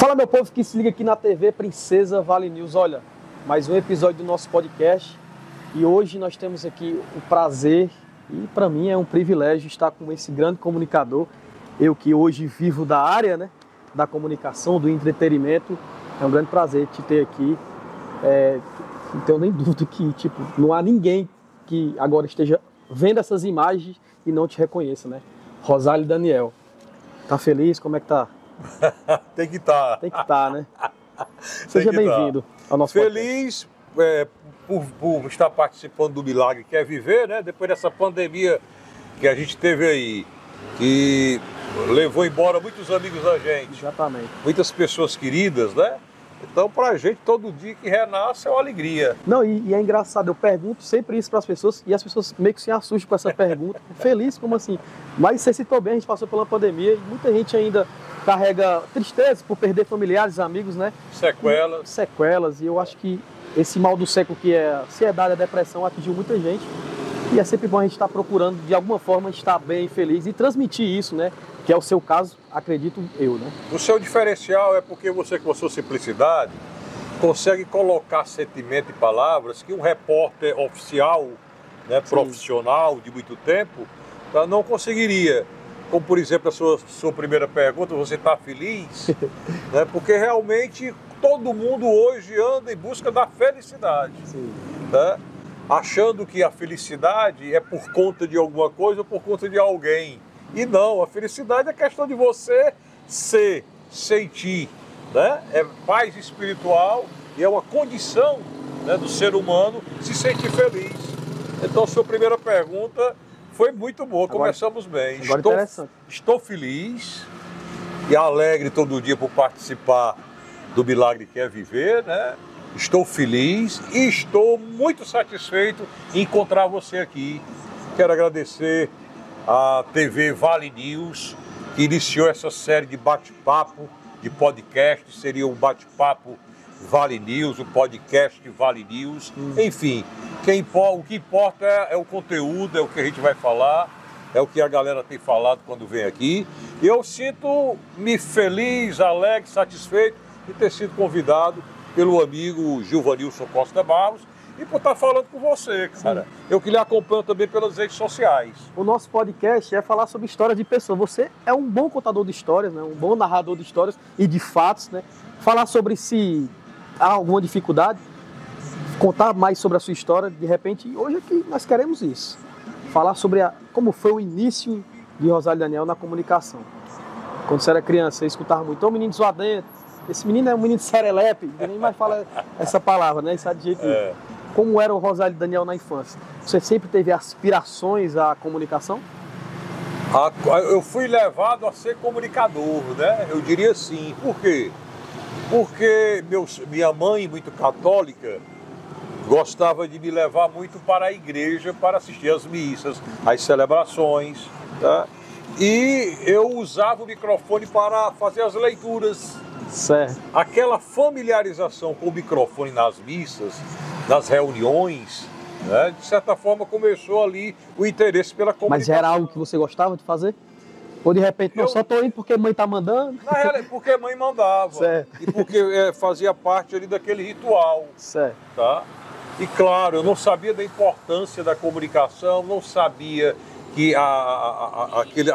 Fala, meu povo que se liga aqui na TV Princesa Vale News. Olha, mais um episódio do nosso podcast. E hoje nós temos aqui o prazer, e para mim é um privilégio estar com esse grande comunicador. Eu que hoje vivo da área, né, da comunicação, do entretenimento. É um grande prazer te ter aqui. Não tenho nem dúvida que não há ninguém que agora esteja vendo essas imagens e não te reconheça, né? Rosali Daniel. Tá feliz? Como é que tá? Tem que estar. Tem que estar, né? Seja bem-vindo ao nosso Feliz por estar participando do Milagre que é Viver, né? Depois dessa pandemia que a gente teve aí, que levou embora muitos amigos da gente. Exatamente. Muitas pessoas queridas, né? Então, pra gente, todo dia que renasce é uma alegria. Não, e é engraçado, eu pergunto sempre isso para as pessoas e as pessoas meio que se assustam com essa pergunta. Feliz, como assim? Mas você citou bem, a gente passou pela pandemia e muita gente ainda carrega tristeza por perder familiares, amigos, né? Sequelas, e eu acho que esse mal do século que é a ansiedade, a depressão, atingiu muita gente. E é sempre bom a gente estar procurando, de alguma forma, estar bem, feliz e transmitir isso, né? Que é o seu caso, acredito eu, né? O seu diferencial é porque você, com a sua simplicidade, consegue colocar sentimento e palavras que um repórter oficial, né, profissional de muito tempo, não conseguiria. Como, por exemplo, a sua primeira pergunta, você está feliz? Né? Porque realmente todo mundo hoje anda em busca da felicidade. Sim. Né? Achando que a felicidade é por conta de alguma coisa ou por conta de alguém. E não, a felicidade é questão de você sentir, né? É paz espiritual e é uma condição, né, do ser humano se sentir feliz. Então, a sua primeira pergunta foi muito boa, começamos bem. Estou feliz e alegre todo dia por participar do Milagre que é Viver, né? Estou feliz e estou muito satisfeito em encontrar você aqui. Quero agradecer a TV Vale News, que iniciou essa série de bate-papo, de podcast. Seria um bate-papo Vale News, o podcast Vale News. Enfim, o que importa é o conteúdo, é o que a gente vai falar, é o que a galera tem falado quando vem aqui. E eu sinto-me feliz, alegre, satisfeito de ter sido convidado pelo amigo Gilvanilson Costa Barros e por estar falando com você, cara. Sim. Eu que lhe acompanho também pelas redes sociais. O nosso podcast é falar sobre histórias de pessoas. Você é um bom contador de histórias, né? Um bom narrador de histórias e de fatos, né? Falar sobre se há alguma dificuldade, contar mais sobre a sua história, de repente, hoje aqui nós queremos isso. Falar sobre como foi o início de Rosali Daniel na comunicação. Quando você era criança, você escutava muito, ô menino zoadento, esse menino é um menino serelepe, nem mais fala essa palavra, né? Isso é de jeito nenhum. Como era o Rosali Daniel na infância? Você sempre teve aspirações à comunicação? Eu fui levado a ser comunicador, né? Eu diria sim. Por quê? Porque minha mãe, muito católica, gostava de me levar muito para a igreja para assistir às missas, às celebrações, tá? E eu usava o microfone para fazer as leituras. Certo. Aquela familiarização com o microfone nas missas, nas reuniões, né, de certa forma começou ali o interesse pela comunicação. Mas era algo que você gostava de fazer? Ou de repente, só estou indo porque mãe está mandando? Na realidade, porque mãe mandava. Certo. E porque fazia parte ali daquele ritual. Certo. Tá? E claro, eu não sabia da importância da comunicação, não sabia que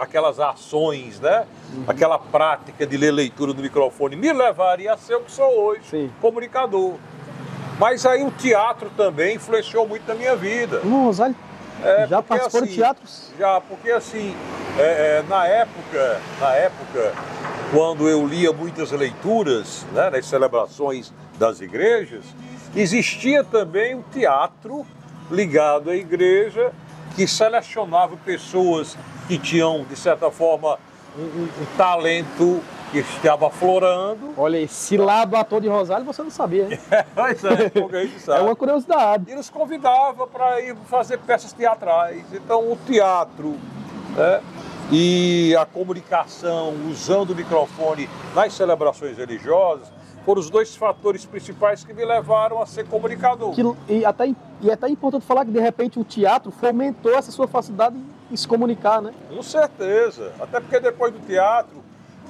aquelas ações, né? Aquela prática de ler leitura do microfone me levaria a ser o que sou hoje, sim, comunicador. Mas aí o teatro também influenciou muito na minha vida. Rosali, já participou de teatros? Já, porque assim, na época, quando eu lia muitas leituras, né, nas celebrações das igrejas, existia também o teatro ligado à igreja, que selecionava pessoas que tinham, de certa forma, um talento que estava aflorando. Olha aí, se lá do ator de Rosali, você não sabia, hein? Mas pouca gente sabe. É uma curiosidade. E nos convidava para ir fazer peças teatrais. Então, o teatro, né, e a comunicação, usando o microfone nas celebrações religiosas, foram os dois fatores principais que me levaram a ser comunicador. E é até importante falar que, de repente, o teatro fomentou essa sua facilidade em se comunicar, né? Com certeza. Até porque depois do teatro,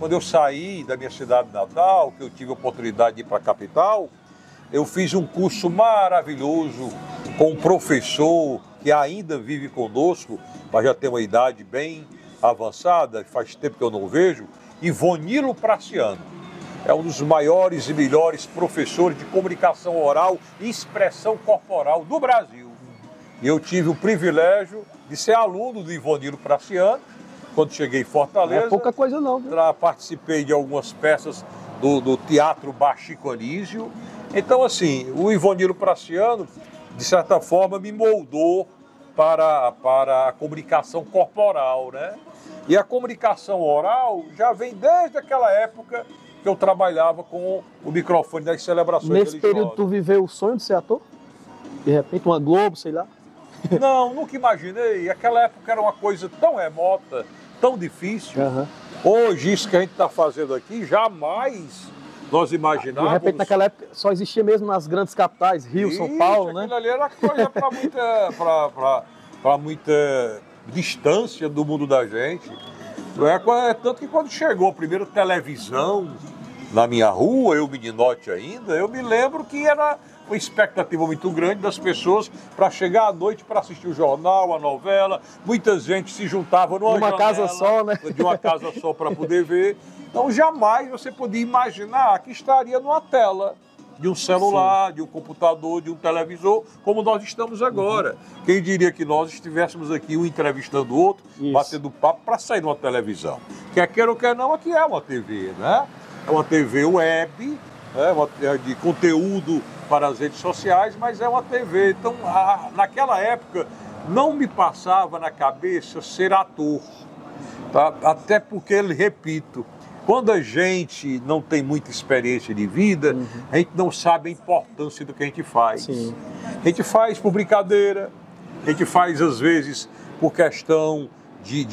quando eu saí da minha cidade natal, que eu tive a oportunidade de ir para a capital, eu fiz um curso maravilhoso com um professor que ainda vive conosco, mas já tem uma idade bem avançada, faz tempo que eu não vejo, Ivonilo Praciano. É um dos maiores e melhores professores de comunicação oral e expressão corporal do Brasil. E eu tive o privilégio de ser aluno do Ivonilo Praciano, quando cheguei em Fortaleza. Não é pouca coisa não, viu? Participei de algumas peças do Teatro Bachico Anísio. Então, assim, o Ivonilo Praciano, de certa forma, me moldou para a comunicação corporal, né? E a comunicação oral já vem desde aquela época que eu trabalhava com o microfone das celebrações religiosas. Nesse período tu viveu o sonho de ser ator? De repente uma Globo, sei lá? Não, nunca imaginei. Aquela época era uma coisa tão remota, tão difícil. Uhum. Hoje, isso que a gente está fazendo aqui, jamais nós imaginávamos. De repente, naquela época, só existia mesmo nas grandes capitais, Rio, São Paulo, né? Aquilo ali era coisa para muita distância do mundo da gente. Tanto que quando chegou a primeira televisão na minha rua, eu meninote ainda, eu me lembro que era uma expectativa muito grande das pessoas para chegar à noite para assistir o jornal, a novela. Muita gente se juntava numa casa só, né? De uma casa só para poder ver. Então jamais você podia imaginar que estaria numa tela de um celular, sim, de um computador, de um televisor, como nós estamos agora. Uhum. Quem diria que nós estivéssemos aqui um entrevistando o outro, isso, batendo papo para sair numa televisão. Quer queira ou quer não, aqui é uma TV, né? É uma TV web, é de conteúdo para as redes sociais, mas é uma TV. Então, naquela época, não me passava na cabeça ser ator. Tá? Até porque, repito, quando a gente não tem muita experiência de vida, uhum, a gente não sabe a importância do que a gente faz. Sim. A gente faz por brincadeira, a gente faz, às vezes, por questão de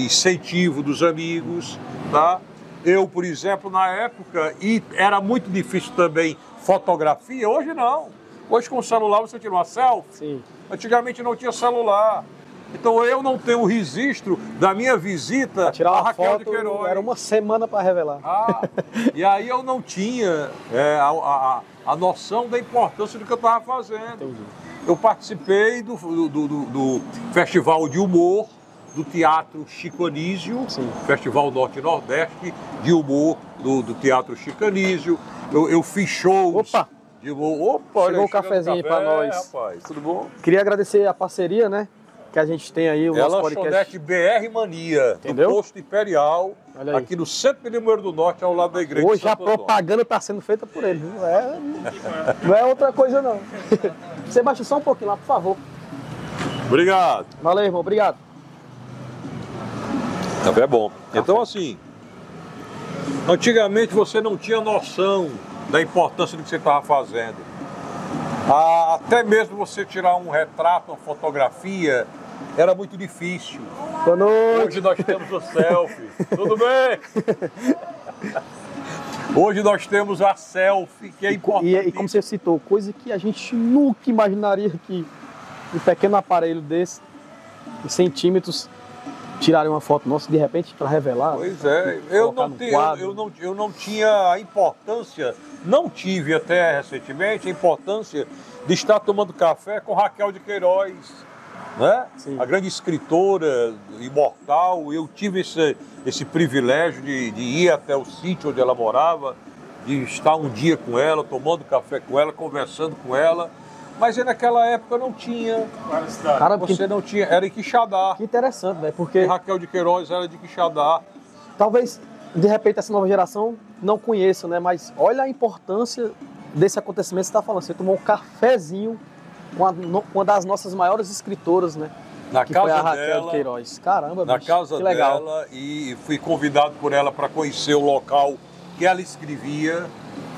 incentivo dos amigos, tá? Eu, por exemplo, na época, e era muito difícil também fotografia, hoje não. Hoje com o celular você tira uma selfie. Sim. Antigamente não tinha celular. Então eu não tenho o registro da minha visita a Raquel foto, de Queiroz. Era uma semana para revelar. E aí eu não tinha a noção da importância do que eu estava fazendo. Entendi. Eu participei do Festival de Humor do Teatro Chico Anísio, sim, Festival Norte e Nordeste de Humor do Teatro Chico Anísio. Eu fiz shows. Opa! De humor. Opa, chegou o cafezinho para nós. Rapaz, tudo bom? Queria agradecer a parceria, né? Que a gente tem aí, o nosso podcast. BR Mania, entendeu? Do Posto Imperial, aqui no centro de Limoeiro do Norte, ao lado da igreja. Hoje a propaganda está sendo feita por ele, não é outra coisa não. Você baixa só um pouquinho lá, por favor. Obrigado. Valeu, irmão, obrigado. Café é bom. Então, assim, antigamente você não tinha noção da importância do que você estava fazendo. Até mesmo você tirar um retrato, uma fotografia, era muito difícil. Boa noite. Hoje nós temos o selfie. Tudo bem? Hoje nós temos a selfie, que é importante. E como você citou, coisa que a gente nunca imaginaria que um pequeno aparelho desse, de centímetros, tirarem uma foto nossa de repente para revelar. Pois é, eu não tinha a importância, não tive até recentemente a importância de estar tomando café com Raquel de Queiroz, né? Sim. A grande escritora imortal. Eu tive esse privilégio de ir até o sítio onde ela morava, de estar um dia com ela, tomando café com ela, conversando com ela. Mas naquela época não tinha. Cara, você não tinha, era em Quixadá. Que interessante, né? Porque e Raquel de Queiroz era de Quixadá. Talvez, de repente, essa nova geração não conheça, né? Mas olha a importância desse acontecimento que você está falando. Você tomou um cafezinho com uma das nossas maiores escritoras, né? Na que casa foi a Raquel dela, de Queiroz. Caramba, na bicho, casa que legal. dela, e fui convidado por ela para conhecer o local que ela escrevia.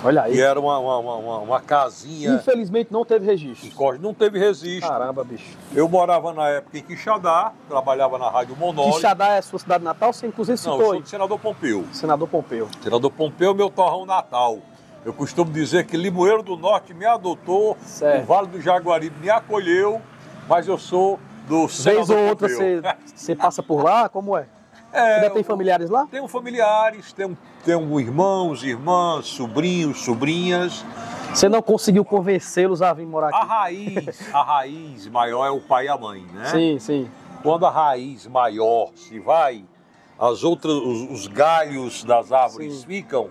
Olha aí. E era uma casinha. Infelizmente não teve registro. Não teve registro. Caramba, bicho. Eu morava na época em Quixadá, trabalhava na Rádio Monólito. Quixadá é a sua cidade natal? Você inclusive citou. Não, eu sou de Senador Pompeu. Senador Pompeu. Senador Pompeu, meu torrão natal. Eu costumo dizer que Limoeiro do Norte me adotou, certo. O Vale do Jaguaribe me acolheu, mas eu sou do Senador Vez ou outra Pompeu. você passa por lá? Como é? Ainda tem familiares lá? Tenho familiares, tenho irmãos, irmãs, sobrinhos, sobrinhas. Você não conseguiu convencê-los a vir morar aqui? A raiz maior é o pai e a mãe, né? Sim, sim. Quando a raiz maior se vai, os galhos das árvores Sim. ficam,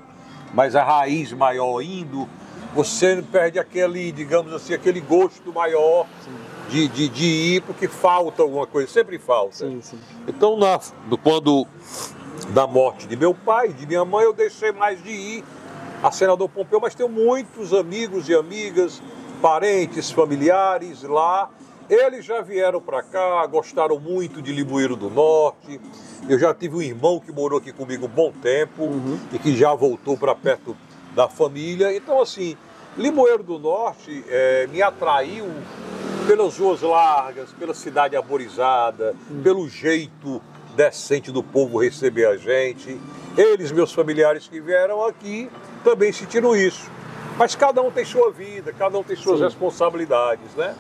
mas a raiz maior indo, você perde aquele, digamos assim, aquele gosto maior de ir, porque falta alguma coisa, sempre falta. Sim, sim. Então, quando da morte de meu pai, de minha mãe, eu deixei mais de ir a Senador Pompeu, mas tenho muitos amigos e amigas, parentes, familiares lá. Eles já vieram para cá, gostaram muito de Limoeiro do Norte. Eu já tive um irmão que morou aqui comigo um bom tempo e que já voltou para perto da família. Então, assim, Limoeiro do Norte me atraiu pelas ruas largas, pela cidade arborizada, pelo jeito decente do povo receber a gente. Eles, meus familiares que vieram aqui, também sentiram isso. Mas cada um tem sua vida, cada um tem suas responsabilidades, né?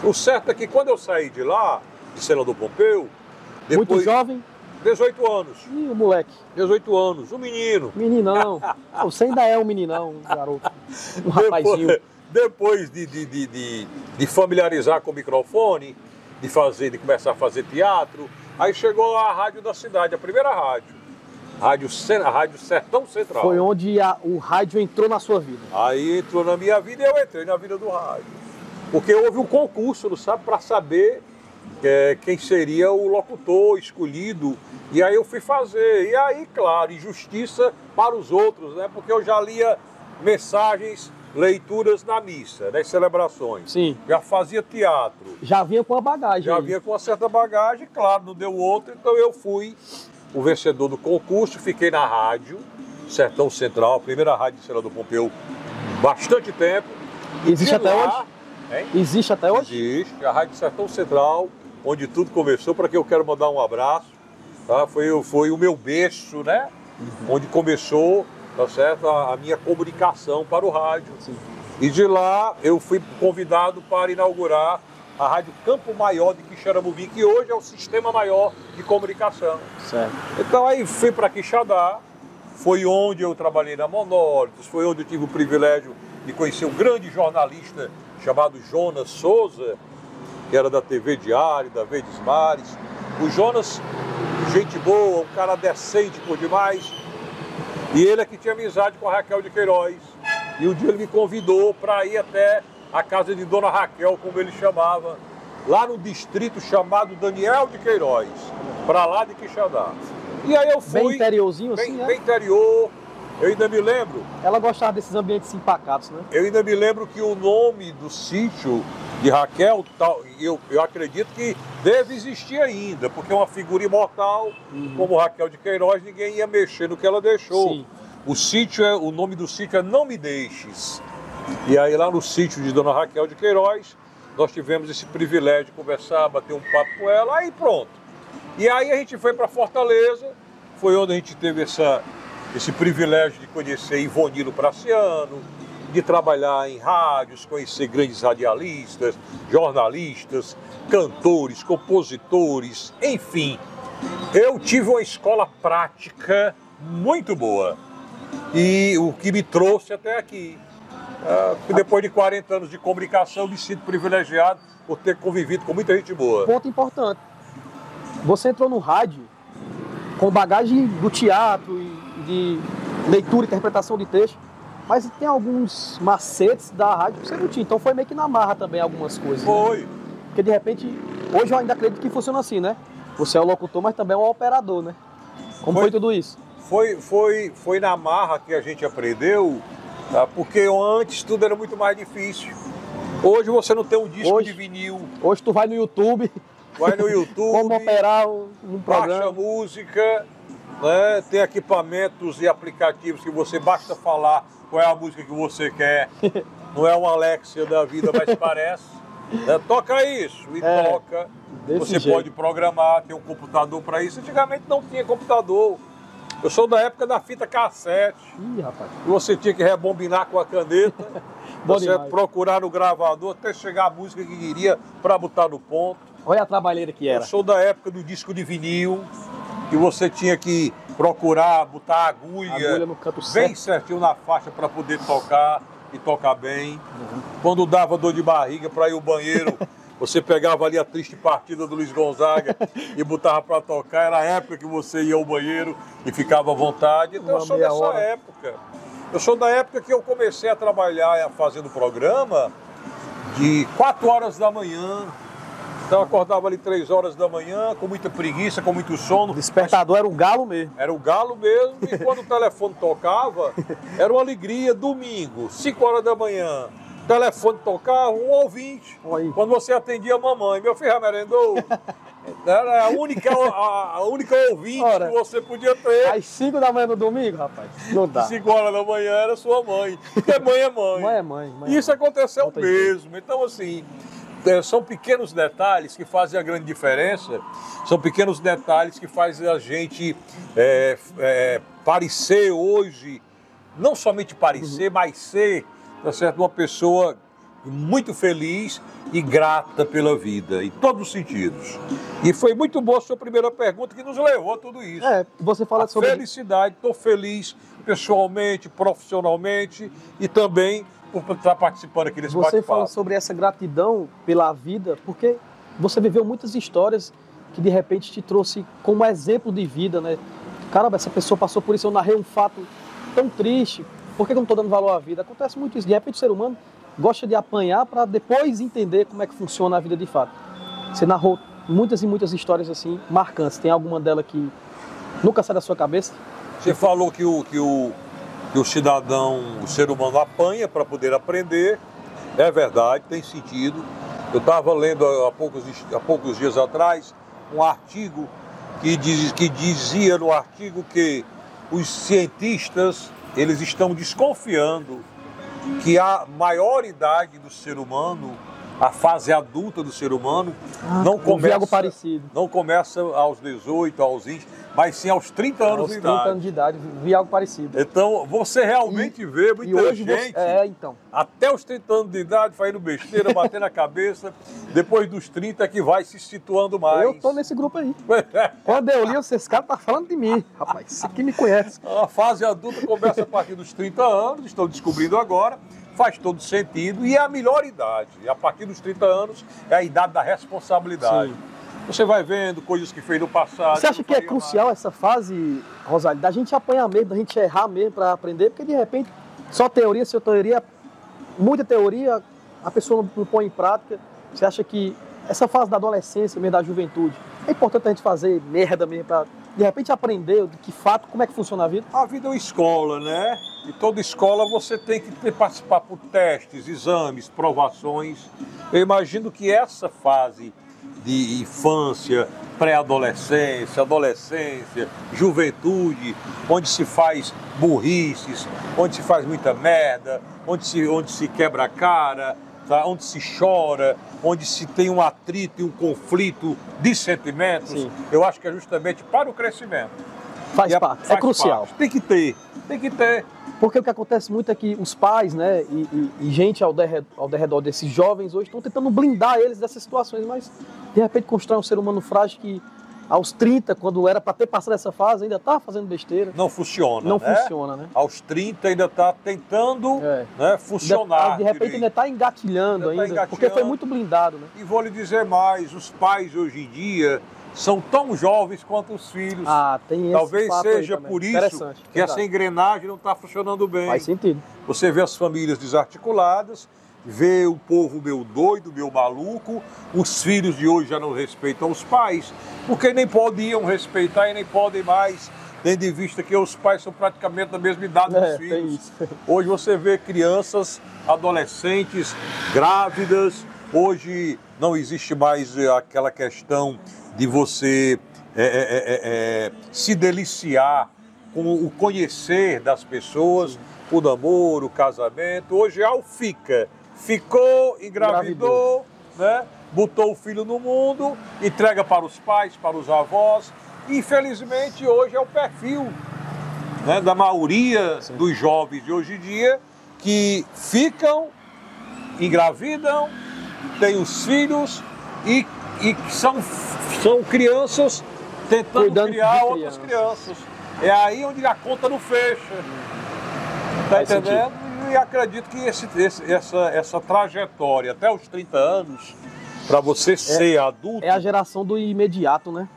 O certo é que quando eu saí de lá, de Senador Pompeu, depois... Muito jovem? 18 anos. Ih, o moleque. 18 anos, um menino. Meninão. Você ainda é um meninão, um garoto. Um rapazinho. Depois de familiarizar com o microfone, de começar a fazer teatro, aí chegou a rádio da cidade, a primeira rádio. A Rádio Sertão Central. Foi onde o rádio entrou na sua vida. Aí entrou na minha vida e eu entrei na vida do rádio. Porque houve um concurso, sabe, para saber quem seria o locutor escolhido. E aí eu fui fazer. E aí, claro, injustiça para os outros, né? Porque eu já lia mensagens, leituras na missa, nas celebrações. Sim. Já fazia teatro. Já vinha com a bagagem. Já vinha com uma certa bagagem, claro, não deu outra. Então eu fui o vencedor do concurso, fiquei na rádio Sertão Central, a primeira rádio de Senador Pompeu, bastante tempo. Existe até hoje? Hein? Existe até hoje? Existe, a Rádio Sertão Central, onde tudo começou, para quem eu quero mandar um abraço. Tá? Foi o meu berço, né? Onde começou, tá certo, a minha comunicação para o rádio. Sim. E de lá eu fui convidado para inaugurar a Rádio Campo Maior de Quixeramobim, que hoje é o sistema maior de comunicação. Certo. Então aí fui para Quixadá, foi onde eu trabalhei na Monólitos, foi onde eu tive o privilégio de conhecer um grande jornalista chamado Jonas Souza, que era da TV Diário, da Verdes Mares. O Jonas, gente boa, um cara decente por demais. E ele é que tinha amizade com a Raquel de Queiroz. E um dia ele me convidou para ir até a casa de Dona Raquel, como ele chamava, lá no distrito chamado Daniel de Queiroz, para lá de Quixadá. E aí eu fui... Bem interiorzinho assim, né? Bem interior. Eu ainda me lembro... Ela gostava desses ambientes empacados, né? Eu ainda me lembro que o nome do sítio de Raquel, eu acredito que deve existir ainda, porque é uma figura imortal, como Raquel de Queiroz, ninguém ia mexer no que ela deixou. Sim. O nome do sítio é Não Me Deixes. E aí lá no sítio de Dona Raquel de Queiroz, nós tivemos esse privilégio de conversar, bater um papo com ela, aí pronto. E aí a gente foi para Fortaleza, foi onde a gente teve esse privilégio de conhecer Ivonilo Praciano, de trabalhar em rádios, conhecer grandes radialistas, jornalistas, cantores, compositores, enfim. Eu tive uma escola prática muito boa e o que me trouxe até aqui. Depois de 40 anos de comunicação, eu me sinto privilegiado por ter convivido com muita gente boa. Ponto importante. Você entrou no rádio com bagagem do teatro e de leitura e interpretação de texto, mas tem alguns macetes da rádio que você não tinha. Então foi meio que na marra também algumas coisas. Foi. Né? Porque de repente, hoje eu ainda acredito que funciona assim, né? Você é o locutor, mas também é o operador, né? Como foi tudo isso? Foi na marra que a gente aprendeu, tá? Porque antes tudo era muito mais difícil. Hoje você não tem um disco de vinil. Hoje tu vai no YouTube. Como operar um programa. Baixa música, né? Tem equipamentos e aplicativos que você basta falar qual é a música que você quer. Não é uma Alexia da vida, mas parece. Né? Toca isso e toca. Você pode programar, tem um computador para isso. Antigamente não tinha computador. Eu sou da época da fita cassete. Ih, rapaz. Você tinha que rebombinar com a caneta. Você demais. Procurar no gravador até chegar a música que queria para botar no ponto. Olha a trabalheira que era. Eu sou da época do disco de vinil. que você tinha que procurar botar a Agulha no canto bem certo. certinho na faixa para poder tocar e tocar bem. Quando dava dor de barriga para ir ao banheiro, você pegava ali a triste partida do Luiz Gonzaga e botava para tocar. Era a época que você ia ao banheiro e ficava à vontade. Então eu sou dessa época. Eu sou da época que eu comecei a trabalhar fazendo programa de 4 horas da manhã. Então eu acordava ali 3 horas da manhã, com muita preguiça, com muito sono. O despertador era o galo mesmo. Era o galo mesmo, e quando o telefone tocava, era uma alegria. Domingo, 5 horas da manhã, o telefone tocava, um ouvinte. Aí. Quando você atendia a mamãe, meu filho já merendou. Era a única ouvinte que você podia ter. Às 5 da manhã no domingo, rapaz, não dá. 5 horas da manhã era sua mãe, porque mãe é mãe. Mãe é mãe. Isso aconteceu mesmo. Então, assim, são pequenos detalhes que fazem a grande diferença, são pequenos detalhes que fazem a gente parecer hoje, não somente parecer, mas ser, tá certo, uma pessoa muito feliz e grata pela vida, em todos os sentidos. E foi muito boa a sua primeira pergunta que nos levou a tudo isso. Você fala sobre felicidade, estou feliz pessoalmente, profissionalmente e também por estar participando aqui desse bate-papo. Você fala sobre essa gratidão pela vida, porque você viveu muitas histórias que de repente te trouxe como exemplo de vida, né? Caramba, essa pessoa passou por isso, eu narrei um fato tão triste, por que eu não estou dando valor à vida? Acontece muito isso, de repente o ser humano gosta de apanhar para depois entender como é que funciona a vida de fato. Você narrou muitas e muitas histórias assim, marcantes, tem alguma delas que nunca sai da sua cabeça? Você falou que o cidadão, o ser humano apanha para poder aprender. É verdade, tem sentido. Eu estava lendo há poucos dias atrás um artigo que dizia no artigo que os cientistas eles estão desconfiando que a maioridade do ser humano, a fase adulta do ser humano, não começa aos 18, aos 20, mas sim aos 30 anos de idade. Aos 30 anos de idade, vi algo parecido. Então, você realmente vê muita gente, até os 30 anos de idade, fazendo besteira, batendo a cabeça, depois dos 30 que vai se situando mais. Eu tô nesse grupo aí. Quando eu li, esses caras estão falando de mim, rapaz, isso aqui me conhece. A fase adulta começa a partir dos 30 anos, estão descobrindo agora, faz todo sentido, e é a melhor idade. A partir dos 30 anos é a idade da responsabilidade. Sim. Você vai vendo coisas que fez no passado. Você acha que é crucial essa fase, Rosália, da gente apanhar mesmo, da gente errar mesmo para aprender? Porque de repente, só teoria, muita teoria, a pessoa não põe em prática. Você acha que essa fase da adolescência, mesmo da juventude, é importante a gente fazer merda mesmo para de repente aprender de que fato, como é que funciona a vida? A vida é uma escola, né? E toda escola você tem que participar por testes, exames, provações. Eu imagino que essa fase de infância, pré-adolescência, adolescência, juventude, onde se faz burrices, onde se faz muita merda, onde se quebra a cara, tá? Onde se chora, onde se tem um atrito e um conflito de sentimentos. Sim. Eu acho que é justamente para o crescimento. Faz parte, é crucial. Parte. Tem que ter. Porque o que acontece muito é que os pais, né, e gente ao derredor desses jovens hoje estão tentando blindar eles dessas situações, mas de repente constrói um ser humano frágil que aos 30, quando era para ter passado essa fase, ainda está fazendo besteira. Não funciona, Não funciona, né? Aos 30 ainda está tentando né, funcionar. De repente ainda está engatilhando porque foi muito blindado, né? E vou lhe dizer mais, os pais hoje em dia são tão jovens quanto os filhos. Tem esse Talvez fato seja aí por isso que essa engrenagem não está funcionando bem. Faz sentido. Você vê as famílias desarticuladas, vê o povo meio doido, meio maluco, os filhos de hoje já não respeitam os pais, porque nem podiam respeitar e nem podem mais, tendo em vista que os pais são praticamente da mesma idade dos filhos. Hoje você vê crianças, adolescentes, grávidas, hoje não existe mais aquela questão de você se deliciar com o conhecer das pessoas, o namoro, o casamento. Hoje é o ficou, engravidou, né? Botou o filho no mundo, entrega para os pais, para os avós. Infelizmente, hoje é o perfil, né, da maioria dos jovens de hoje em dia que ficam, engravidam, têm os filhos e são crianças tentando Cuidando criar de outras crianças. É aí onde a conta não fecha. Tá Faz entendendo? E acredito que essa trajetória até os 30 anos, para você ser adulto... É a geração do imediato, né?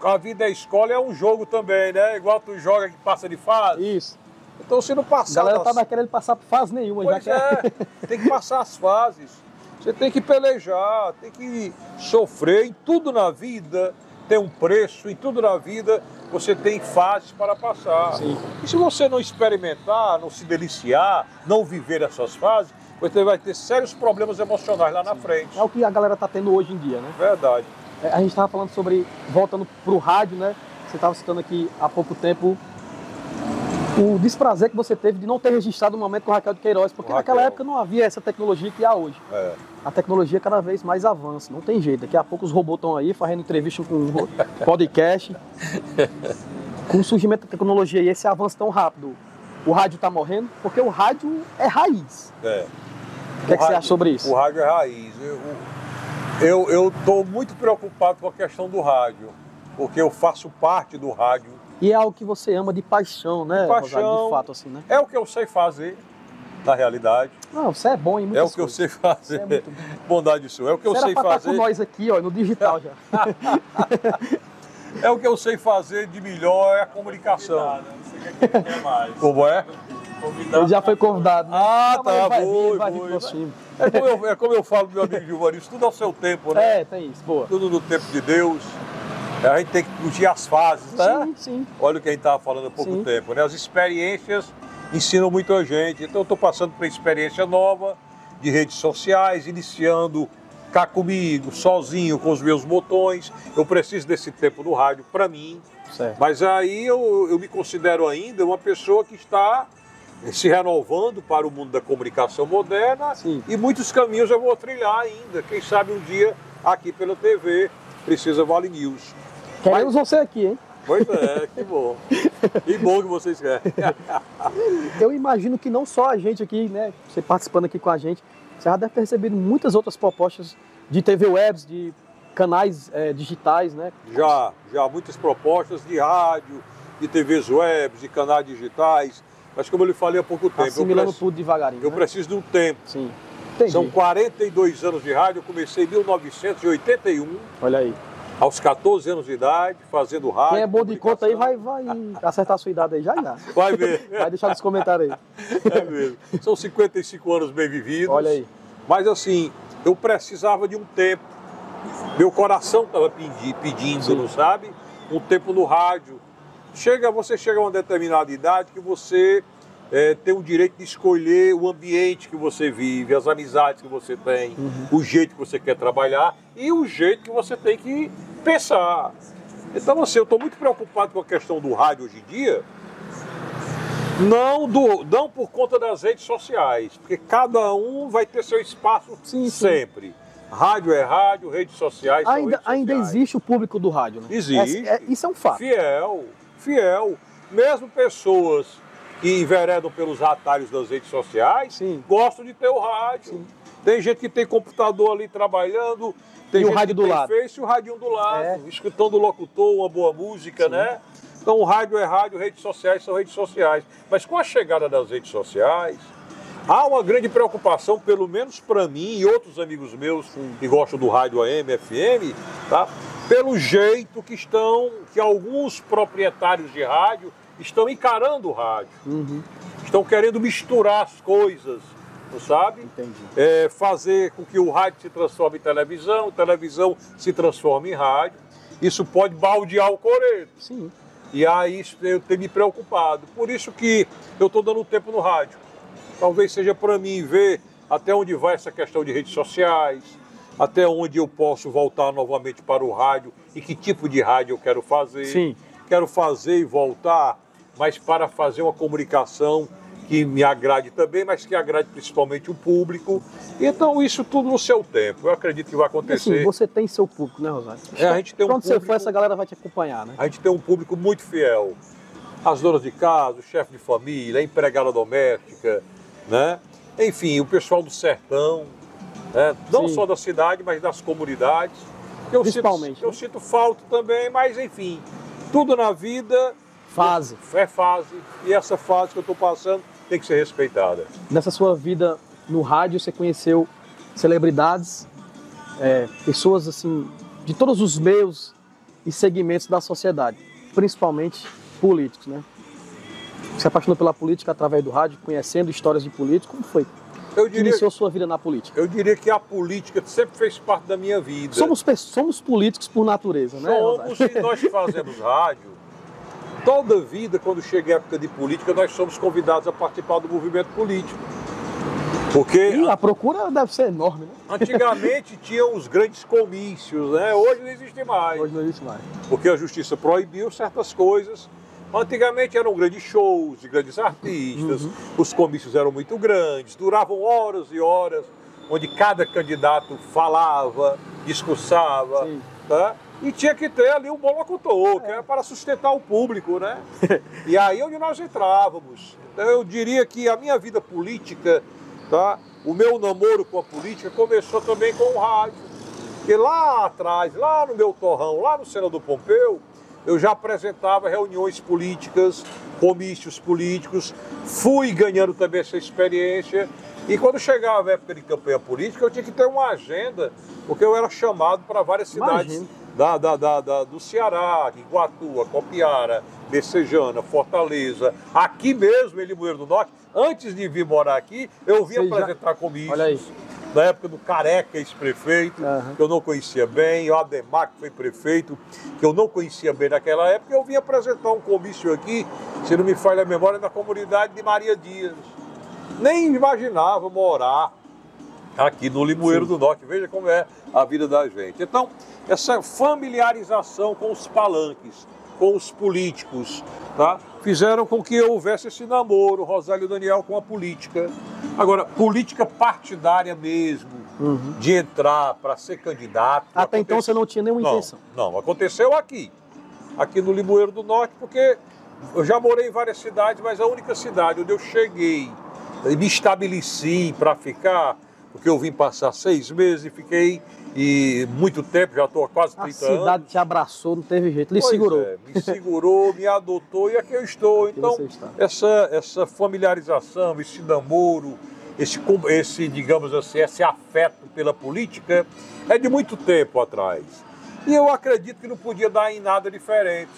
A vida é escola, é um jogo também, né? Igual tu joga que passa de fase. Isso. Então se não passar... A galera tá querendo passar por fase nenhuma. Pois já quer... tem que passar as fases. Você tem que pelejar, tem que sofrer. Em tudo na vida tem um preço, em tudo na vida você tem fases para passar. Sim. E se você não experimentar, não se deliciar, não viver essas fases, você vai ter sérios problemas emocionais lá na frente. É o que a galera tá tendo hoje em dia, né? Verdade. A gente estava falando sobre, voltando pro rádio, né? Você estava citando aqui há pouco tempo o desprazer que você teve de não ter registrado o momento com o Raquel de Queiroz, porque naquela época não havia essa tecnologia que há hoje. É. A tecnologia cada vez mais avança, não tem jeito. Daqui a pouco os robôs estão aí fazendo entrevista com podcast. Com o surgimento da tecnologia e esse avanço tão rápido, o rádio está morrendo, porque o rádio é raiz. É. O que você acha sobre isso? O rádio é raiz. Eu estou muito preocupado com a questão do rádio, porque eu faço parte do rádio. E é algo que você ama de paixão, né, paixão, Rosário? De fato, assim, né? É o que eu sei fazer, na realidade. Não, você é bom em muitas coisas. É o que eu sei fazer. É muito bom. Bondade sua. É o que eu sei fazer. Com nós aqui, ó, no digital já. É o que eu sei fazer de melhor, é a comunicação. Você quer mais? Como é? Ele já foi convidado, né? Ah, não, tá, vai boa. vir pro nosso time. É como eu falo, meu amigo Gilvarinho, tudo ao seu tempo, né? É, tem isso, boa. Tudo no tempo de Deus. A gente tem que curtir as fases, né? Sim, sim. Olha o que a gente estava falando há pouco tempo, né? As experiências ensinam muito a gente. Então eu estou passando por uma experiência nova de redes sociais, iniciando cá comigo, sozinho, com os meus botões. Eu preciso desse tempo no rádio para mim. Certo. Mas aí eu me considero ainda uma pessoa que está se renovando para o mundo da comunicação moderna. Sim. E muitos caminhos eu vou trilhar ainda. Quem sabe um dia aqui pela TV Precisa Vale News. Queremos você aqui, hein? Pois é, que bom. Que bom que vocês querem. Eu imagino que não só a gente aqui, né? Você participando aqui com a gente, você já deve ter recebido muitas outras propostas de TV Webs, de canais digitais, né? Já muitas propostas de rádio, de TVs webs, de canais digitais. Mas como eu lhe falei há pouco tempo, assimilando tudo devagarinho. Eu preciso de um tempo. Sim. Entendi. São 42 anos de rádio, eu comecei em 1981. Olha aí. Aos 14 anos de idade, fazendo rádio. Quem é bom de conta aí vai acertar a sua idade aí já. Vai ver. Vai deixar nos comentários aí. É mesmo. São 55 anos bem vividos. Olha aí. Mas assim, eu precisava de um tempo. Meu coração estava pedindo, não sabe? Um tempo no rádio. Você chega a uma determinada idade que você tem o direito de escolher o ambiente que você vive, as amizades que você tem, o jeito que você quer trabalhar e o jeito que você tem que pensar. Então, assim, eu estou muito preocupado com a questão do rádio hoje em dia, não por conta das redes sociais, porque cada um vai ter seu espaço sempre. Rádio é rádio, redes sociais são redes sociais. Ainda existe o público do rádio, né? Existe. Isso é um fato. Fiel. Mesmo pessoas que enveredam pelos atalhos das redes sociais, gostam de ter o rádio. Sim. Tem gente que tem computador ali trabalhando, tem gente rádio que do tem lado. Face e o radinho do lado, escutando o locutor, uma boa música, né? Então o rádio é rádio, redes sociais são redes sociais. Mas com a chegada das redes sociais, há uma grande preocupação, pelo menos para mim e outros amigos meus que gostam do rádio AM, FM, tá? Pelo jeito que alguns proprietários de rádio estão encarando o rádio. Estão querendo misturar as coisas, não sabe? Entendi. Fazer com que o rádio se transforme em televisão, a televisão se transforme em rádio. Isso pode baldear o coreto. Sim. E aí eu tenho me preocupado. Por isso que eu estou dando tempo no rádio. Talvez seja para mim ver até onde vai essa questão de redes sociais, até onde eu posso voltar novamente para o rádio e que tipo de rádio eu quero fazer. Sim. Quero fazer e voltar, mas para fazer uma comunicação que me agrade também, mas que agrade principalmente o público. Então isso tudo no seu tempo. Eu acredito que vai acontecer. Assim, você tem seu público, né, Rosário? A gente tem Quando você for, essa galera vai te acompanhar, né? A gente tem um público muito fiel. As donas de casa, o chefe de família, a empregada doméstica, né? Enfim, o pessoal do sertão, né? Não só da cidade, mas das comunidades. Principalmente. Eu sinto falta também, mas enfim, tudo na vida Fase. é fase, e essa fase que eu estou passando tem que ser respeitada. Nessa sua vida no rádio, você conheceu celebridades, pessoas assim, de todos os meios e segmentos da sociedade, principalmente políticos, né? Você se apaixonou pela política através do rádio, conhecendo histórias de políticos, como foi? Que iniciou sua vida na política? Eu diria que a política sempre fez parte da minha vida. Somos políticos por natureza, né? Somos, e nós que fazemos rádio, toda vida, quando chega a época de política, nós somos convidados a participar do movimento político. Porque E a procura deve ser enorme, né? antigamente tinham os grandes comícios, né? Hoje não existe mais. Hoje não existe mais. Porque a justiça proibiu certas coisas. Antigamente eram grandes shows de grandes artistas, os comícios eram muito grandes, duravam horas e horas, onde cada candidato falava, discursava, tá? E tinha que ter ali um bom locutor, que era para sustentar o público, né? E aí onde nós entrávamos. Então eu diria que a minha vida política, tá? O meu namoro com a política começou também com o rádio. Porque lá atrás, lá no meu torrão, lá no Senador Pompeu, eu já apresentava reuniões políticas, comícios políticos, fui ganhando também essa experiência. E quando chegava a época de campanha política, eu tinha que ter uma agenda, porque eu era chamado para várias cidades do Ceará, Iguatu, Acopiara, Messejana, Fortaleza, aqui mesmo em Limoeiro do Norte. Antes de vir morar aqui, eu vim apresentar comícios. Olha aí. Na época do Careca, ex-prefeito, que eu não conhecia bem, o Ademar, que foi prefeito, que eu não conhecia bem naquela época, eu vim apresentar um comício aqui, se não me falha a memória, na comunidade de Maria Dias. Nem imaginava morar aqui no Limoeiro do Norte. Veja como é a vida da gente. Então, essa familiarização com os palanques, com os políticos, tá? Fizeram com que houvesse esse namoro, Rosélio e Daniel, com a política. Agora, política partidária mesmo, de entrar para ser candidato. Até então você não tinha nenhuma intenção? Não, aconteceu aqui no Limoeiro do Norte, porque eu já morei em várias cidades, mas a única cidade onde eu cheguei e me estabeleci para ficar, porque eu vim passar 6 meses e fiquei muito tempo, já estou há quase 30 anos. A cidade te abraçou, não teve jeito, segurou. Me segurou, me adotou e aqui eu estou. Então, essa familiarização, esse namoro, esse, digamos assim, esse afeto pela política é de muito tempo atrás. E eu acredito que não podia dar em nada diferente,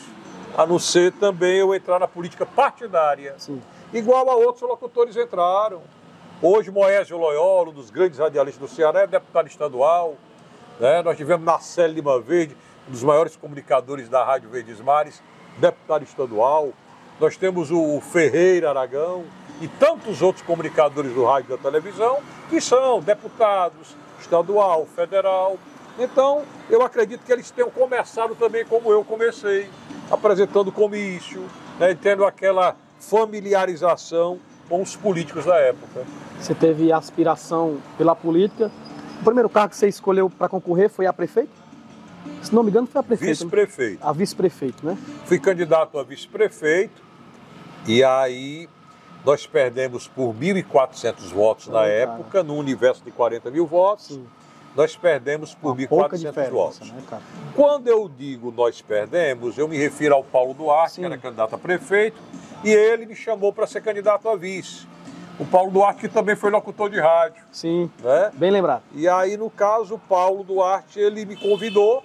a não ser também eu entrar na política partidária. Sim. Igual a outros locutores entraram. Hoje, Moésio Loyola, um dos grandes radialistas do Ceará, é deputado estadual. Né? Nós tivemos Narcélio Lima Verde, um dos maiores comunicadores da Rádio Verdes Mares, deputado estadual. Nós temos o Ferreira Aragão e tantos outros comunicadores do rádio e da televisão que são deputados estadual, federal. Então, eu acredito que eles tenham começado também como eu comecei, apresentando comício, né? Tendo aquela familiarização com os políticos da época. Você teve aspiração pela política. O primeiro cargo que você escolheu para concorrer foi a prefeito? Se não me engano, foi a prefeito. Vice-prefeito. A vice-prefeito, né? Fui candidato a vice-prefeito e aí nós perdemos por 1.400 votos na época, no universo de 40 mil votos. Sim. Nós perdemos por 1.400 votos. Né, cara? Quando eu digo nós perdemos, eu me refiro ao Paulo Duarte, que era candidato a prefeito, e ele me chamou para ser candidato a vice. O Paulo Duarte, que também foi locutor de rádio. Sim, né? Bem lembrado. E aí, no caso, o Paulo Duarte, ele me convidou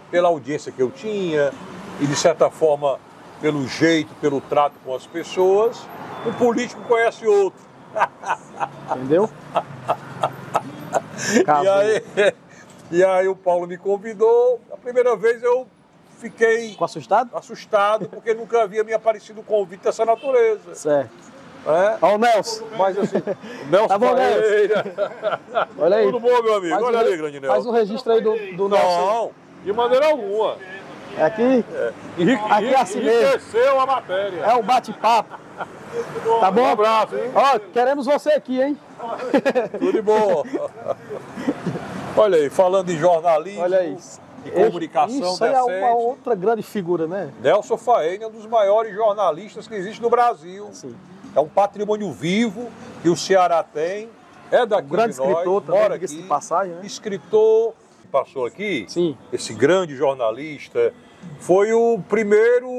pela audiência que eu tinha e, de certa forma, pelo jeito, pelo trato com as pessoas. Um político conhece outro. Entendeu? E aí o Paulo me convidou. A primeira vez eu fiquei... Ficou assustado? Assustado, porque nunca havia me aparecido um convite dessa natureza. Certo. Ó o Nelson. Mas assim, o Nelson tá bom, Nelson. Olha aí. Tudo bom, meu amigo? Olha ali, grande Nelson. Faz um registro aí do Nelson. Não, de maneira alguma. É aqui? Aqui é assim mesmo. Enriqueceu a matéria. É o bate-papo. Tá bom? Um abraço, hein? Ó, queremos você aqui, hein? Tudo de bom. Olha aí, falando de jornalismo, olha isso. De comunicação isso aí decente. É uma outra grande figura, né? Nelson Faene é um dos maiores jornalistas que existe no Brasil. Sim. É um patrimônio vivo que o Ceará tem. É daqui grande de nós, escritor também, mora diga-se aqui, de passagem, né? Escritor, passou aqui, Sim. esse grande jornalista, foi o primeiro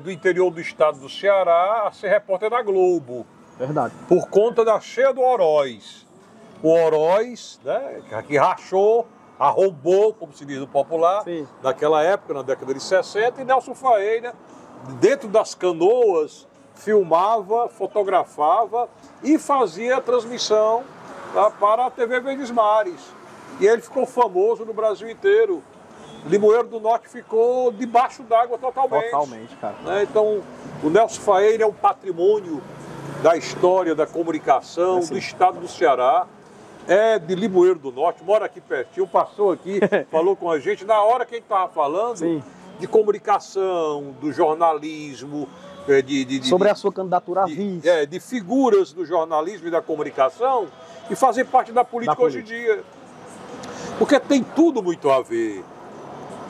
do interior do estado do Ceará a ser repórter da Globo. Verdade. Por conta da cheia do Oroz. O Oroz, né, que rachou, arrombou, como se diz no popular, Sim. naquela época, na década de 60, e Nelson Faeina, dentro das canoas, filmava, fotografava e fazia a transmissão, tá, para a TV Verdes Mares. E ele ficou famoso no Brasil inteiro. Limoeiro do Norte ficou debaixo d'água totalmente. Totalmente, cara. Né? Então, o Nelson Faeina é um patrimônio da história da comunicação do estado do Ceará. É de Limoeiro do Norte, mora aqui pertinho, passou aqui, falou com a gente. Na hora que a gente estava falando Sim. de comunicação, do jornalismo, sobre a sua candidatura a vice. de figuras do jornalismo e da comunicação e fazer parte da política hoje em dia. Porque tem tudo muito a ver,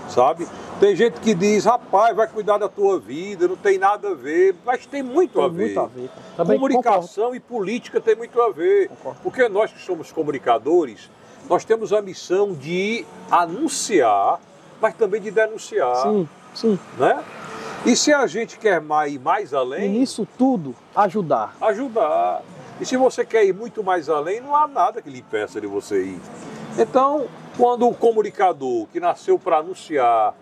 sabe? Tem gente que diz, rapaz, vai cuidar da tua vida, não tem nada a ver, mas tem muito a ver. Muito a ver. Também Comunicação e política tem muito a ver. Concordo. Porque nós que somos comunicadores, nós temos a missão de anunciar, mas também de denunciar. Sim, sim. Né? E se a gente quer ir mais além... E nisso tudo, ajudar. Ajudar. E se você quer ir muito mais além, não há nada que lhe impeça de você ir. Então, quando o comunicador que nasceu para anunciar,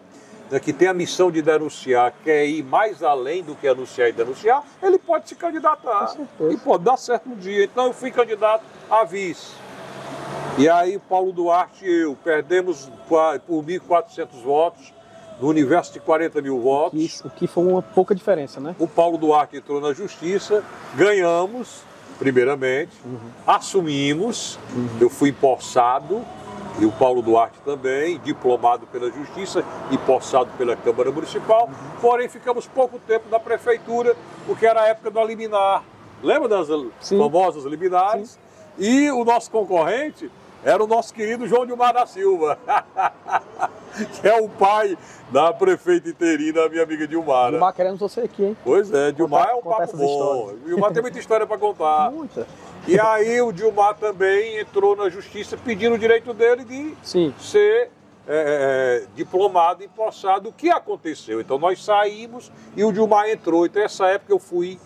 né, que tem a missão de denunciar, quer ir mais além do que anunciar e denunciar, ele pode se candidatar. Com certeza. E pode dar certo um dia. Então eu fui candidato a vice. E aí Paulo Duarte e eu perdemos por 1.400 votos, no universo de 40 mil votos. O que foi uma pouca diferença, né? O Paulo Duarte entrou na justiça, ganhamos, primeiramente, assumimos, eu fui empossado, e o Paulo Duarte também, diplomado pela Justiça e possado pela Câmara Municipal, porém ficamos pouco tempo na Prefeitura, porque era a época da liminar. Lembra das famosas liminares? Sim. E o nosso concorrente era o nosso querido João Dilmar da Silva, que é o pai da prefeita interina, minha amiga Dilmara. Dilmar, queremos você aqui, hein? Pois é, Dilmar é um contar papo essas bom. histórias. Dilmar tem muita história para contar. Muita. E aí o Dilmar também entrou na justiça pedindo o direito dele de ser diplomado e empossado. O que aconteceu? Então nós saímos e o Dilmar entrou. Então nessa época eu fui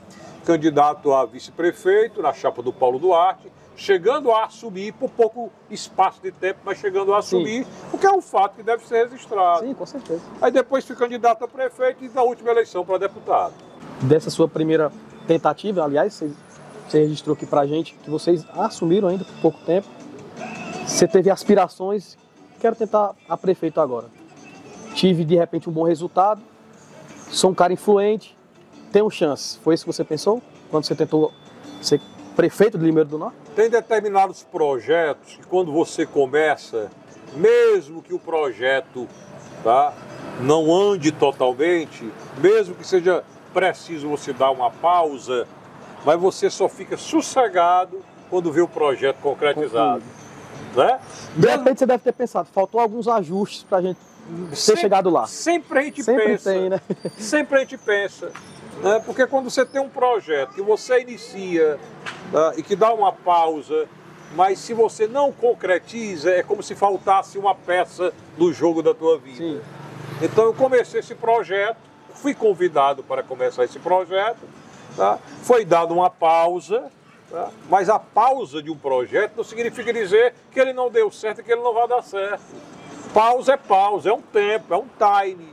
candidato a vice-prefeito na chapa do Paulo Duarte, chegando a assumir, por pouco espaço de tempo, mas chegando a assumir, o que é um fato que deve ser registrado. Sim, com certeza. Aí depois fui candidato a prefeito e na última eleição para deputado. Dessa sua primeira tentativa, aliás, você registrou aqui pra gente que vocês assumiram ainda por pouco tempo. Você teve aspirações, quero tentar a prefeito agora. Tive, de repente, um bom resultado, sou um cara influente, tenho chance. Foi isso que você pensou quando você tentou ser prefeito de Limoeiro do Norte? Tem determinados projetos que quando você começa, mesmo que o projeto não ande totalmente, mesmo que seja preciso você dar uma pausa, mas você só fica sossegado quando vê o projeto concretizado. Né? De repente você deve ter pensado, faltou alguns ajustes para a gente ter chegado lá. Sempre a gente Sempre pensa. tem, né? Sempre a gente pensa. Né? Porque quando você tem um projeto que você inicia e que dá uma pausa, mas se você não concretiza, é como se faltasse uma peça do jogo da tua vida. Sim. Então eu comecei esse projeto, fui convidado para começar esse projeto, foi dada uma pausa, mas a pausa de um projeto não significa dizer que ele não deu certo e que ele não vai dar certo. Pausa, é um tempo, é um time.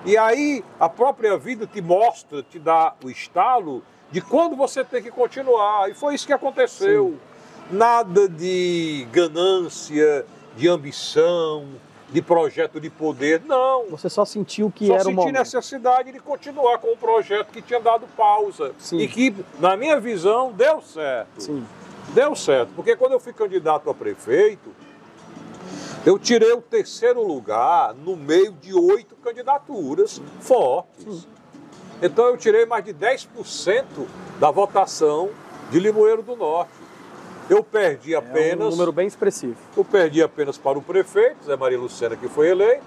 E aí a própria vida te mostra, te dá o estalo de quando você tem que continuar. E foi isso que aconteceu. Sim. Nada de ganância, de ambição, de projeto de poder, não. Você só sentiu que era o momento. Só senti necessidade de continuar com um projeto que tinha dado pausa. Sim. E que, na minha visão, deu certo. Sim. Deu certo, porque quando eu fui candidato a prefeito, eu tirei o 3º lugar no meio de 8 candidaturas fortes. Sim. Então eu tirei mais de 10% da votação de Limoeiro do Norte. Eu perdi apenas... um número bem expressivo. Eu perdi apenas para o prefeito, Zé Maria Lucena, que foi eleito,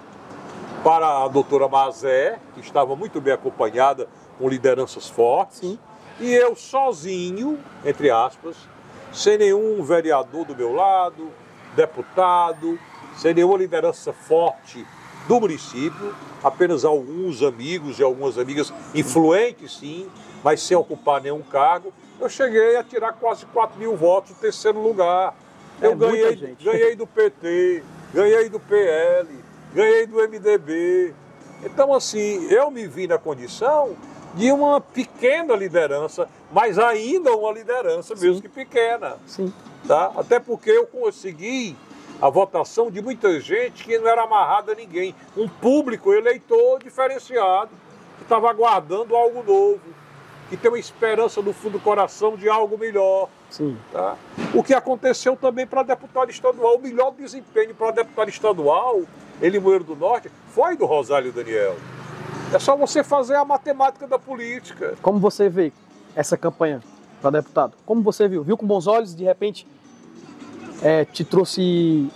para a doutora Mazé, que estava muito bem acompanhada, com lideranças fortes. Sim. E eu sozinho, entre aspas, sem nenhum vereador do meu lado, deputado, sem nenhuma liderança forte do município, apenas alguns amigos e algumas amigas influentes, sim, mas sem ocupar nenhum cargo. Eu cheguei a tirar quase 4 mil votos no terceiro lugar. Eu ganhei do PT, ganhei do PL, ganhei do MDB. Então, assim, eu me vi na condição de uma pequena liderança, mas ainda uma liderança, mesmo que pequena. Sim. Tá? Até porque eu consegui a votação de muita gente que não era amarrada a ninguém. Um público eleitor diferenciado, que estava aguardando algo novo, que tem uma esperança no fundo do coração de algo melhor. Sim. Tá? O que aconteceu também para deputado estadual. O melhor desempenho para deputado estadual em Limoeiro do Norte foi do Rosálio Daniel. É só você fazer a matemática da política. Como você vê essa campanha para deputado? Como você viu? Viu com bons olhos, de repente te trouxe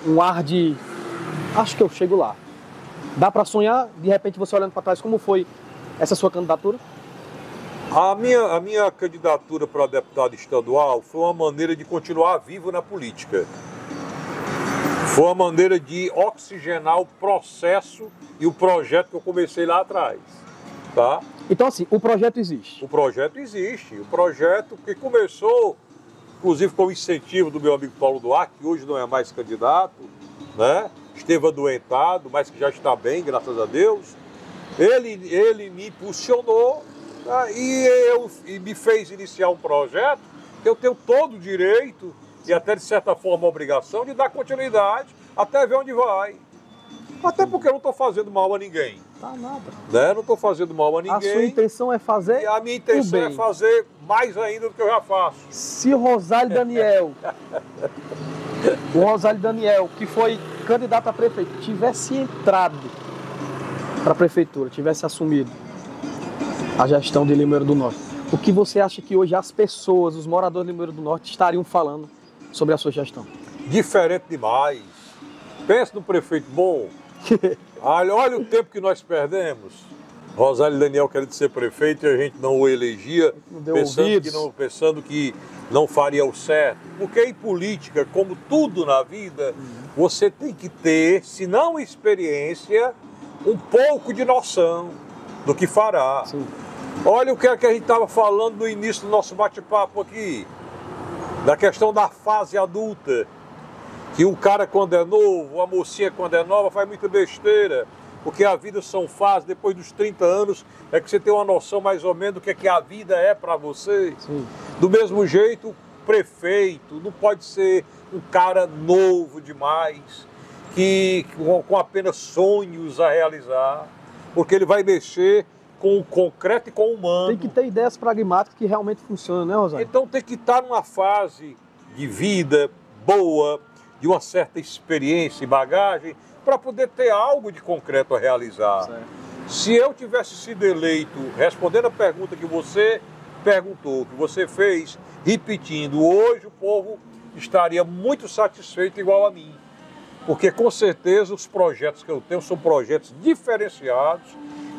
um ar de acho que eu chego lá. Dá para sonhar, de repente você olhando para trás, como foi essa sua candidatura? A minha candidatura para deputado estadual foi uma maneira de continuar vivo na política. Foi uma maneira de oxigenar o processo e o projeto que eu comecei lá atrás. Tá? Então, assim, o projeto existe. O projeto existe. O projeto que começou, inclusive com o incentivo do meu amigo Paulo Duarte, que hoje não é mais candidato, né? Esteve adoentado, mas que já está bem, graças a Deus. Ele me impulsionou, tá? e me fez iniciar um projeto que eu tenho todo o direito e até de certa forma a obrigação de dar continuidade até ver onde vai. Até porque eu não estou fazendo mal a ninguém. Tá nada. Né? Não estou fazendo mal a ninguém. A sua intenção é fazer. E a minha intenção é fazer mais ainda do que eu já faço. Se o Rosálio Daniel, que foi candidato a prefeito, tivesse entrado para a prefeitura, tivesse assumido a gestão de Limoeiro do Norte, o que você acha que hoje as pessoas, os moradores de Limoeiro do Norte, estariam falando sobre a sua gestão? Diferente demais. Pensa no prefeito bom. Olha o tempo que nós perdemos. Rosálio Daniel querendo ser prefeito e a gente não o elegia, pensando que não faria o certo. Porque em política, como tudo na vida, você tem que ter, se não experiência, um pouco de noção do que fará. Sim. Olha o que é que a gente estava falando no início do nosso bate-papo aqui, da questão da fase adulta. Que o cara quando é novo, a mocinha quando é nova faz muita besteira, porque a vida são fases, depois dos 30 anos é que você tem uma noção mais ou menos do que a vida é para você. Sim. Do mesmo jeito, prefeito não pode ser um cara novo demais, com apenas sonhos a realizar, porque ele vai mexer com o concreto e com o humano. Tem que ter ideias pragmáticas que realmente funcionam, né, Rosálio? Então tem que estar numa fase de vida boa, de uma certa experiência e bagagem, para poder ter algo de concreto a realizar. Certo. Se eu tivesse sido eleito, respondendo a pergunta que você perguntou, que você fez, repetindo, hoje o povo estaria muito satisfeito igual a mim. Porque com certeza os projetos que eu tenho são projetos diferenciados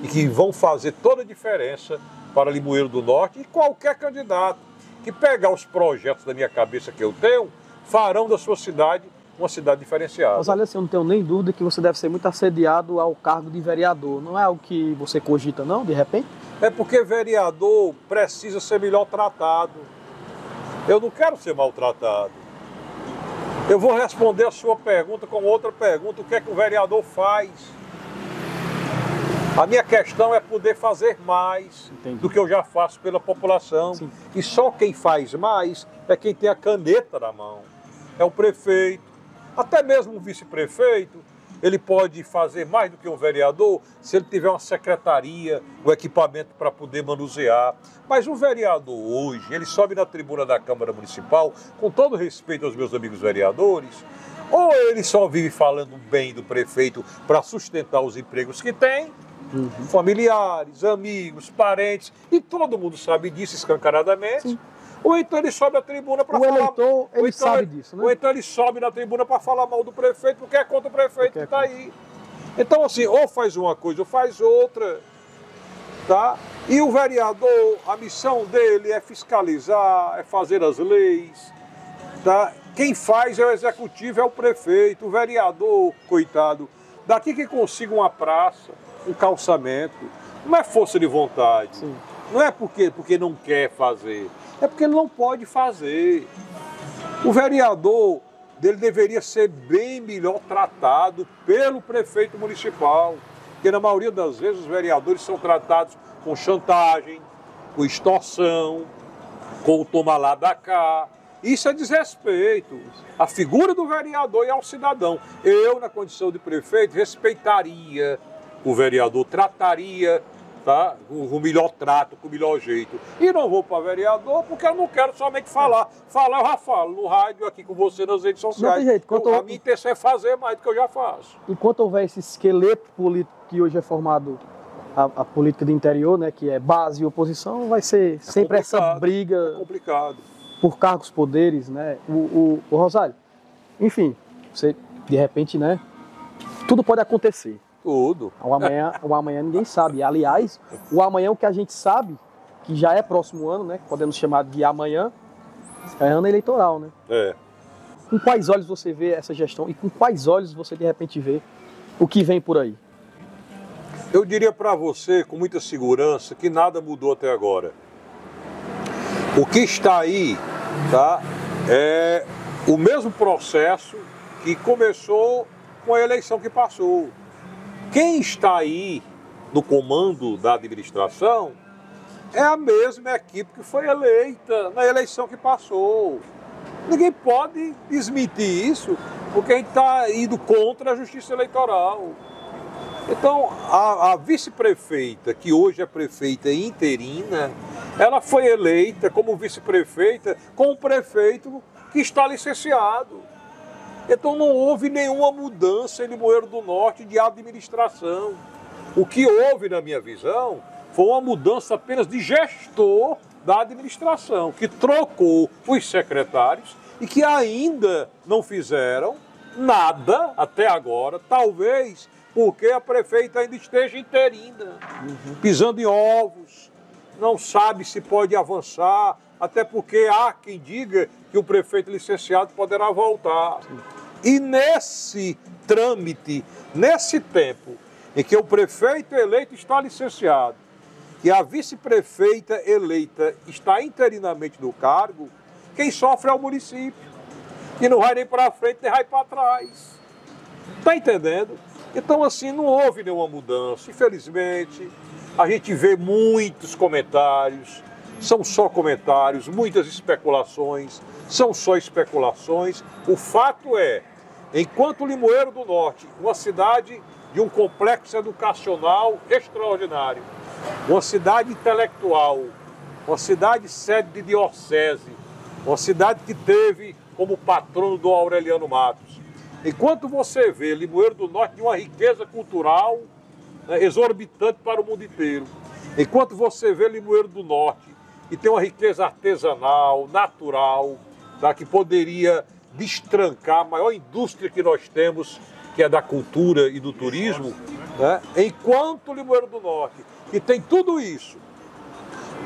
e que vão fazer toda a diferença para Limoeiro do Norte, e qualquer candidato que pegar os projetos da minha cabeça que eu tenho, farão da sua cidade uma cidade diferenciada. Rosálio, assim, eu não tenho nem dúvida que você deve ser muito assediado ao cargo de vereador. Não é algo que você cogita, não, de repente? É porque vereador precisa ser melhor tratado. Eu não quero ser maltratado. Eu vou responder a sua pergunta com outra pergunta. O que é que o vereador faz? A minha questão é poder fazer mais do que eu já faço pela população. Sim. E só quem faz mais é quem tem a caneta na mão. É o prefeito. Até mesmo o vice-prefeito, ele pode fazer mais do que um vereador se ele tiver uma secretaria, um equipamento para poder manusear. Mas o vereador hoje, ele sobe na tribuna da Câmara Municipal, com todo respeito aos meus amigos vereadores, ou ele só vive falando bem do prefeito para sustentar os empregos que tem, familiares, amigos, parentes, e todo mundo sabe disso escancaradamente. Sim. Ou então ele sobe a tribuna para falar... eleitor, ele sabe disso, né? Ou então ele sobe na tribuna para falar mal do prefeito, porque é contra o prefeito que está aí. Então, assim, ou faz uma coisa ou faz outra, tá? E o vereador, a missão dele é fiscalizar, é fazer as leis, tá? Quem faz é o executivo, é o prefeito, o vereador, coitado. Daqui que consiga uma praça, um calçamento, não é força de vontade. Sim. Não é porque não quer fazer, é porque ele não pode fazer. O vereador dele deveria ser bem melhor tratado pelo prefeito municipal, porque na maioria das vezes os vereadores são tratados com chantagem, com extorsão, com o toma lá da cá. Isso é desrespeito à figura do vereador e ao cidadão. Eu, na condição de prefeito, respeitaria o vereador, trataria, tá, com o melhor trato, com o melhor jeito. E não vou para vereador porque eu não quero somente falar. Falar eu já falo no rádio, aqui com você, nas redes sociais. Não tem jeito. A minha intenção é fazer mais do que eu já faço. Enquanto houver esse esqueleto político que hoje é formado, a política do interior, né, que é base e oposição, vai ser sempre essa briga por cargos, poderes, né? O Rosário, enfim, você, de repente, né, tudo pode acontecer. Tudo. O amanhã ninguém sabe. Aliás, o amanhã, o que a gente sabe, que já é próximo ano, né? Podemos chamar de amanhã, é ano eleitoral, né? É. Com quais olhos você vê essa gestão e com quais olhos você, de repente, vê o que vem por aí? Eu diria para você, com muita segurança, que nada mudou até agora. O que está aí, tá, é o mesmo processo que começou com a eleição que passou. Quem está aí no comando da administração é a mesma equipe que foi eleita na eleição que passou. Ninguém pode desmentir isso, porque a gente está indo contra a justiça eleitoral. Então, a vice-prefeita, que hoje é prefeita interina, ela foi eleita como vice-prefeita com o prefeito que está licenciado. Então não houve nenhuma mudança em Limoeiro do Norte de administração. O que houve, na minha visão, foi uma mudança apenas de gestor da administração, que trocou os secretários e que ainda não fizeram nada até agora, talvez porque a prefeita ainda esteja interina, pisando em ovos, não sabe se pode avançar, até porque há quem diga que o prefeito licenciado poderá voltar. E nesse trâmite, nesse tempo em que o prefeito eleito está licenciado e a vice-prefeita eleita está interinamente no cargo, quem sofre é o município, que não vai nem para frente nem vai para trás. Está entendendo? Então, assim, não houve nenhuma mudança. Infelizmente, a gente vê muitos comentários, são só comentários, muitas especulações, são só especulações. O fato é, enquanto Limoeiro do Norte, uma cidade de um complexo educacional extraordinário, uma cidade intelectual, uma cidade sede de diocese, uma cidade que teve como patrono Dom Aureliano Matos. Enquanto você vê Limoeiro do Norte de uma riqueza cultural, né, exorbitante para o mundo inteiro, enquanto você vê Limoeiro do Norte e tem uma riqueza artesanal, natural, tá, que poderia destrancar a maior indústria que nós temos, que é da cultura e do turismo, né, enquanto Limoeiro do Norte, que tem tudo isso,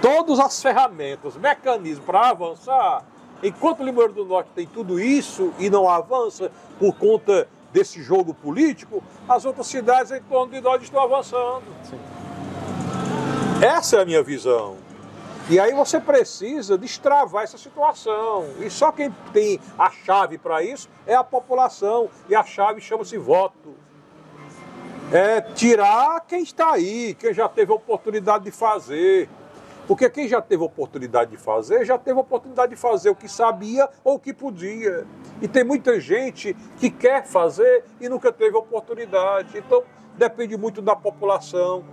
todas as ferramentas, mecanismos para avançar, enquanto o Limoeiro do Norte tem tudo isso e não avança por conta desse jogo político, as outras cidades em torno de nós estão avançando. Sim. Essa é a minha visão. E aí você precisa destravar essa situação. E só quem tem a chave para isso é a população. E a chave chama-se voto. É tirar quem está aí, quem já teve a oportunidade de fazer. Porque quem já teve a oportunidade de fazer, já teve a oportunidade de fazer o que sabia ou o que podia. E tem muita gente que quer fazer e nunca teve a oportunidade. Então, depende muito da população,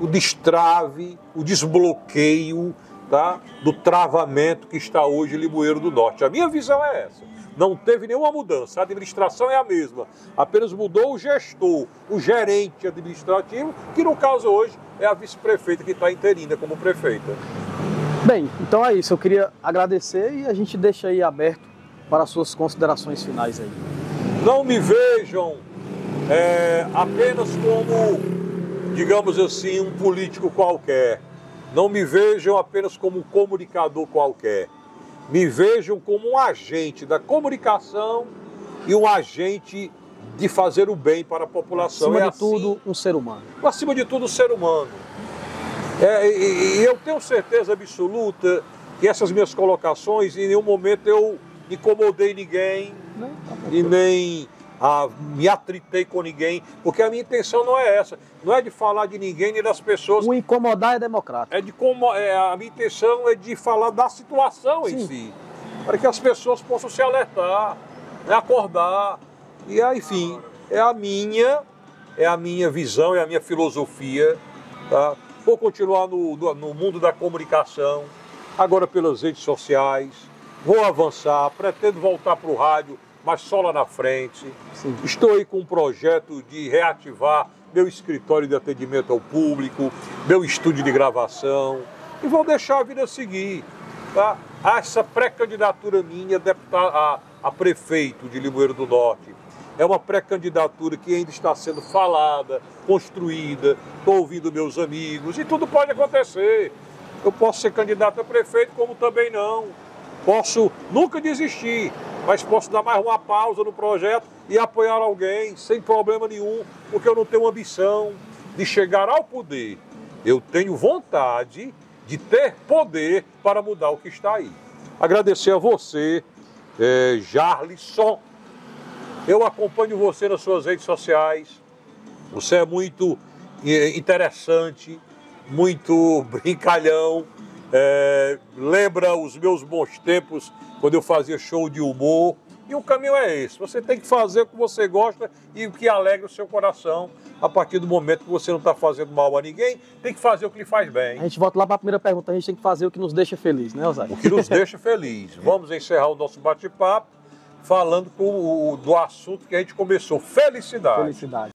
o destrave, o desbloqueio, tá, do travamento que está hoje em Limoeiro do Norte. A minha visão é essa. Não teve nenhuma mudança, a administração é a mesma. Apenas mudou o gestor, o gerente administrativo, que no caso hoje é a vice-prefeita que está interina como prefeita. Bem, então é isso. Eu queria agradecer e a gente deixa aí aberto para as suas considerações finais aí. Não me vejam apenas como, digamos assim, um político qualquer. Não me vejam apenas como um comunicador qualquer. me vejam como um agente da comunicação e um agente de fazer o bem para a população. Acima de tudo, um ser humano. Acima de tudo, um ser humano. E eu tenho certeza absoluta que essas minhas colocações, em nenhum momento eu incomodei ninguém, e nem me atritei com ninguém, porque a minha intenção não é essa, não é de falar de ninguém nem das pessoas. O incomodar é democrático. A minha intenção é de falar da situação em si, para que as pessoas possam se alertar, né, acordar. E aí, enfim, é a minha visão, é a minha filosofia. Tá? Vou continuar no mundo da comunicação, agora pelas redes sociais, vou avançar, pretendo voltar para o rádio, mas só lá na frente. Sim. Estou aí com um projeto de reativar meu escritório de atendimento ao público, meu estúdio de gravação, e vou deixar a vida seguir. Tá? Essa pré-candidatura minha a prefeito de Limoeiro do Norte é uma pré-candidatura que ainda está sendo falada, construída, estou ouvindo meus amigos, e tudo pode acontecer. Eu posso ser candidato a prefeito, como também não. Posso nunca desistir, mas posso dar mais uma pausa no projeto e apoiar alguém sem problema nenhum, porque eu não tenho ambição de chegar ao poder. Eu tenho vontade de ter poder para mudar o que está aí. Agradecer a você, Jarlisson. Eu acompanho você nas suas redes sociais. Você é muito interessante, muito brincalhão. Lembra os meus bons tempos quando eu fazia show de humor. E o caminho é esse. Você tem que fazer o que você gosta e o que alegra o seu coração. A partir do momento que você não está fazendo mal a ninguém, tem que fazer o que lhe faz bem. A gente volta lá para a primeira pergunta. A gente tem que fazer o que nos deixa feliz, né, Osair? O que nos deixa feliz. Vamos encerrar o nosso bate-papo falando do assunto que a gente começou. Felicidade. Felicidade.